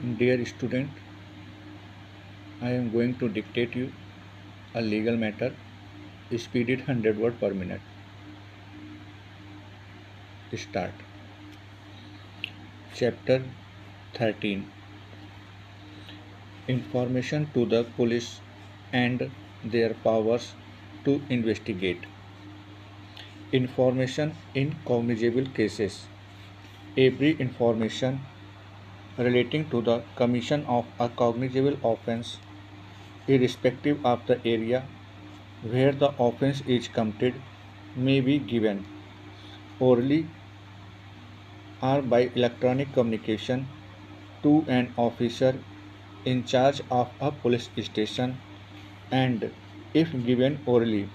Dear student, I am going to dictate you a legal matter. Speed it 100 word per minute. Start. Chapter 13. Information to the police and their powers to investigate. Information in cognizable cases. Every information relating to the commission of a cognizable offense, irrespective of the area where the offense is committed, may be given orally or by electronic communication to an officer in charge of a police station, and if given orally,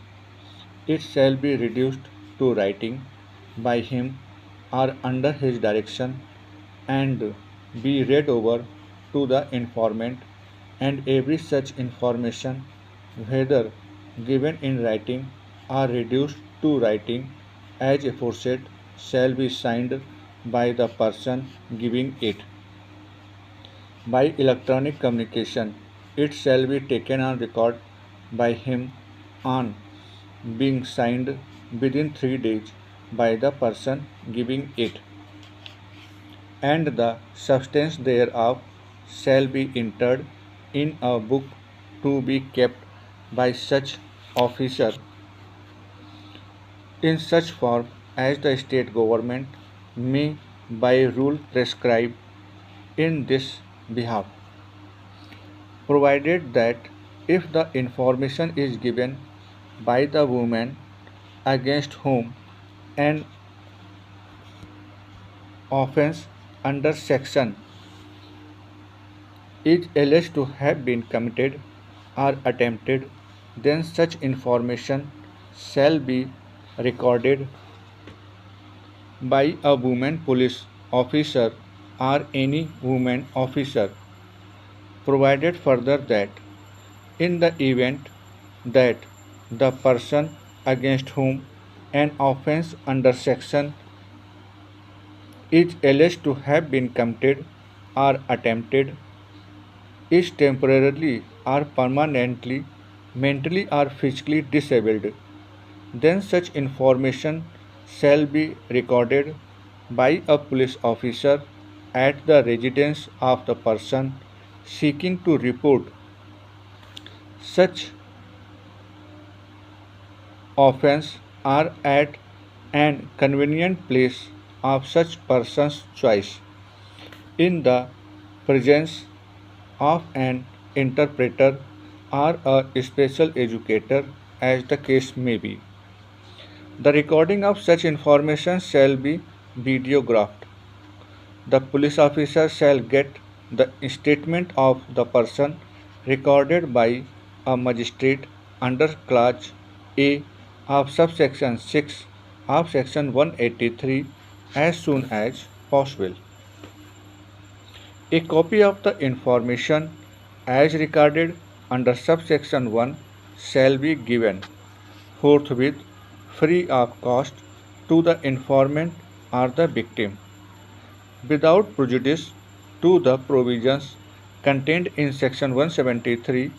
it shall be reduced to writing by him or under his direction and be read over to the informant, and every such information, whether given in writing or reduced to writing as aforesaid, shall be signed by the person giving it. By electronic communication, it shall be taken on record by him on being signed within 3 days by the person giving it, and the substance thereof shall be entered in a book to be kept by such officer in such form as the state government may by rule prescribe in this behalf, provided that if the information is given by the woman against whom an offense under section is alleged to have been committed or attempted, then such information shall be recorded by a woman police officer or any woman officer, provided further that in the event that the person against whom an offense under section is alleged to have been committed or attempted is temporarily or permanently mentally or physically disabled, then such information shall be recorded by a police officer at the residence of the person seeking to report such offense or at an convenient place of such person's choice in the presence of an interpreter or a special educator as the case may be. The recording of such information shall be videographed. The police officer shall get the statement of the person recorded by a magistrate under clause A of subsection 6 of section 183 as soon as possible. A copy of the information as recorded under subsection 1 shall be given forthwith free of cost to the informant or the victim, without prejudice to the provisions contained in section 173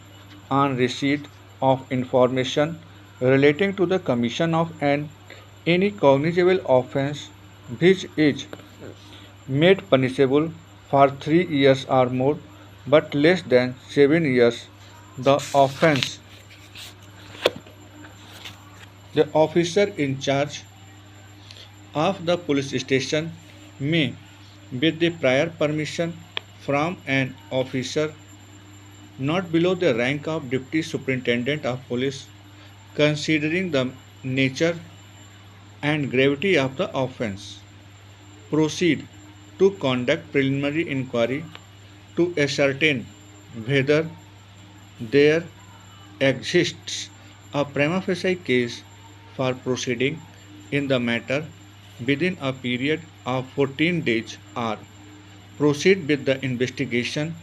on receipt of information relating to the commission of any cognizable offense which is made punishable for 3 years or more, but less than 7 years, the offense. The officer in charge of the police station may, with the prior permission from an officer not below the rank of Deputy Superintendent of Police, considering the nature and gravity of the offense, proceed to conduct preliminary inquiry to ascertain whether there exists a prima facie case for proceeding in the matter within a period of 14 days, or proceed with the investigation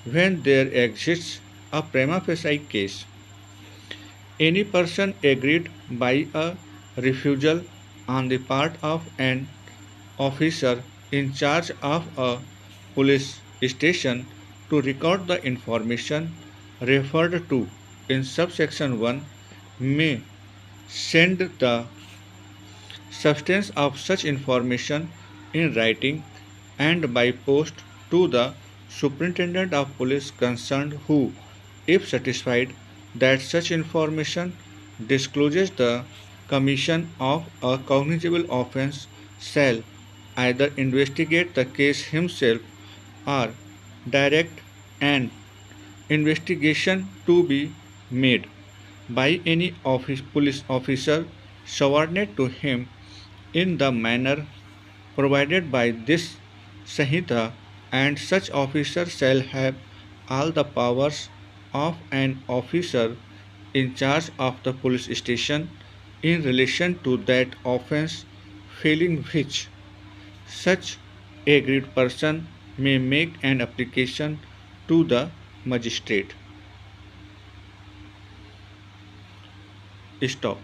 when there exists a prima facie case. Any person aggrieved by a refusal on the part of an officer in charge of a police station to record the information referred to in subsection 1 may send the substance of such information in writing and by post to the superintendent of police concerned who, if satisfied that such information discloses the commission of a cognizable offense, shall either investigate the case himself or direct an investigation to be made by any police officer subordinate to him in the manner provided by this Sanhita, and such officer shall have all the powers of an officer in charge of the police station in relation to that offence, failing which such aggrieved person may make an application to the magistrate. Stop.